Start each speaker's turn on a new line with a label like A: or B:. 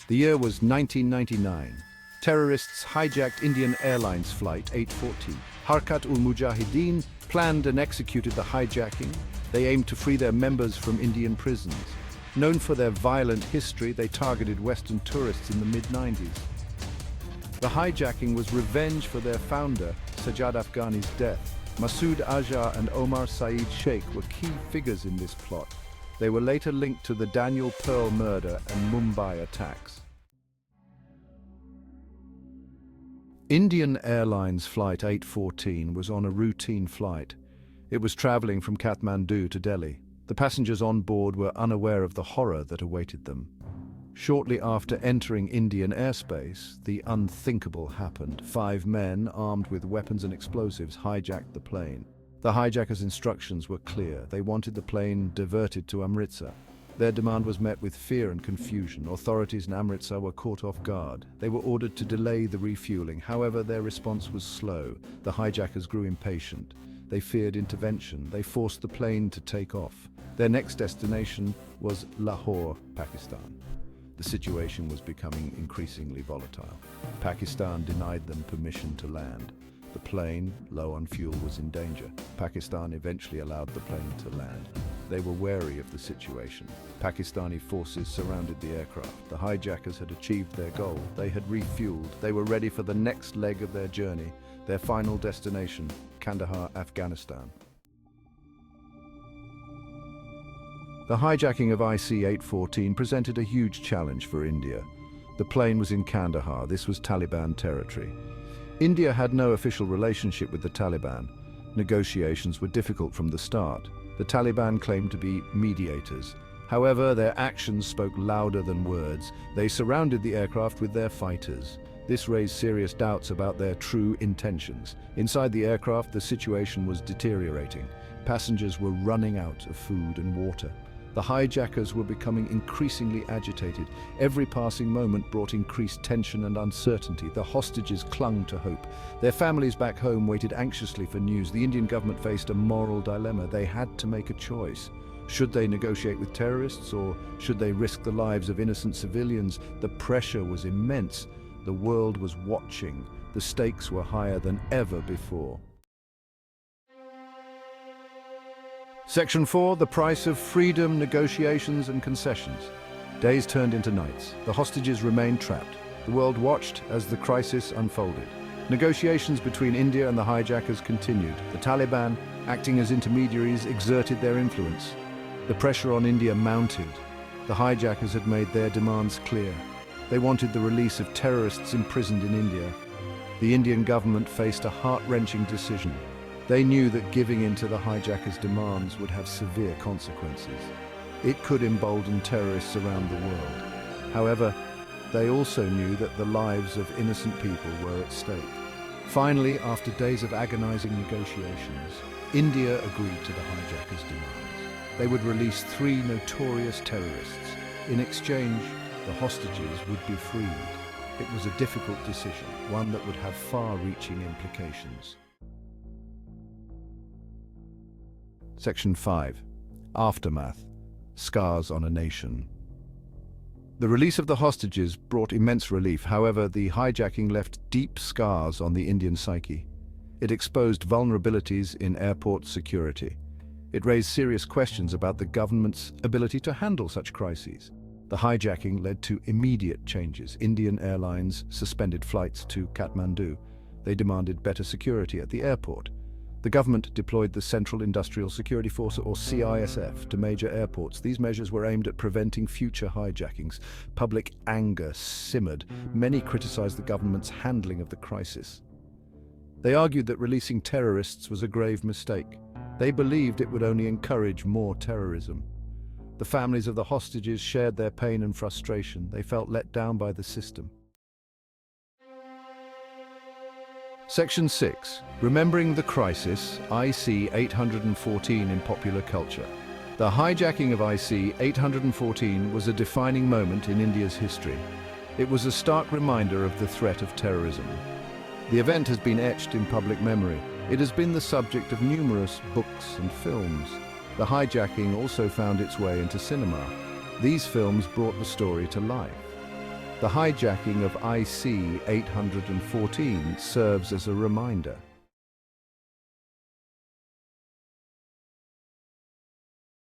A: The year was 1999. Terrorists hijacked Indian Airlines Flight 840. Harkat-ul-Mujahideen planned and executed the hijacking. They aimed to free their members from Indian prisons. Known for their violent history, they targeted Western tourists in the mid-90s. The hijacking was revenge for their founder, Sajjad Afghani's death. Masood Azhar and Omar Saeed Sheikh were key figures in this plot. They were later linked to the Daniel Pearl murder and Mumbai attacks. Indian Airlines Flight 814 was on a routine flight. It was traveling from Kathmandu to Delhi. The passengers on board were unaware of the horror that awaited them. Shortly after entering Indian airspace, the unthinkable happened. 5 men, armed with weapons and explosives, hijacked the plane. The hijackers' instructions were clear. They wanted the plane diverted to Amritsar. Their demand was met with fear and confusion. Authorities in Amritsar were caught off guard. They were ordered to delay the refueling. However, their response was slow. The hijackers grew impatient. They feared intervention. They forced the plane to take off. Their next destination was Lahore, Pakistan. The situation was becoming increasingly volatile. Pakistan denied them permission to land. The plane, low on fuel, was in danger. Pakistan eventually allowed the plane to land. They were wary of the situation. Pakistani forces surrounded the aircraft. The hijackers had achieved their goal. They had refueled. They were ready for the next leg of their journey, their final destination, Kandahar, Afghanistan. The hijacking of IC-814 presented a huge challenge for India. The plane was in Kandahar. This was Taliban territory. India had no official relationship with the Taliban. Negotiations were difficult from the start. The Taliban claimed to be mediators. However, their actions spoke louder than words. They surrounded the aircraft with their fighters. This raised serious doubts about their true intentions. Inside the aircraft, the situation was deteriorating. Passengers were running out of food and water. The hijackers were becoming increasingly agitated. Every passing moment brought increased tension and uncertainty. The hostages clung to hope. Their families back home waited anxiously for news. The Indian government faced a moral dilemma. They had to make a choice. Should they negotiate with terrorists, or should they risk the lives of innocent civilians? The pressure was immense. The world was watching. The stakes were higher than ever before. Section 4, the price of freedom, negotiations and concessions. Days turned into nights. The hostages remained trapped. The world watched as the crisis unfolded. Negotiations between India and the hijackers continued. The Taliban, acting as intermediaries, exerted their influence. The pressure on India mounted. The hijackers had made their demands clear. They wanted the release of terrorists imprisoned in India. The Indian government faced a heart-wrenching decision. They knew that giving in to the hijackers' demands would have severe consequences. It could embolden terrorists around the world. However, they also knew that the lives of innocent people were at stake. Finally, after days of agonizing negotiations, India agreed to the hijackers' demands. They would release 3 notorious terrorists. In exchange, the hostages would be freed. It was a difficult decision, one that would have far-reaching implications. Section 5. Aftermath. Scars on a nation. The release of the hostages brought immense relief. However, the hijacking left deep scars on the Indian psyche. It exposed vulnerabilities in airport security. It raised serious questions about the government's ability to handle such crises. The hijacking led to immediate changes. Indian Airlines suspended flights to Kathmandu. They demanded better security at the airport. The government deployed the Central Industrial Security Force, or CISF, to major airports. These measures were aimed at preventing future hijackings. Public anger simmered. Many criticized the government's handling of the crisis. They argued that releasing terrorists was a grave mistake. They believed it would only encourage more terrorism. The families of the hostages shared their pain and frustration. They felt let down by the system. Section 6. Remembering the Crisis, IC-814 in popular culture. The hijacking of IC-814 was a defining moment in India's history. It was a stark reminder of the threat of terrorism. The event has been etched in public memory. It has been the subject of numerous books and films. The hijacking also found its way into cinema. These films brought the story to life. The hijacking of IC 814 serves as a reminder.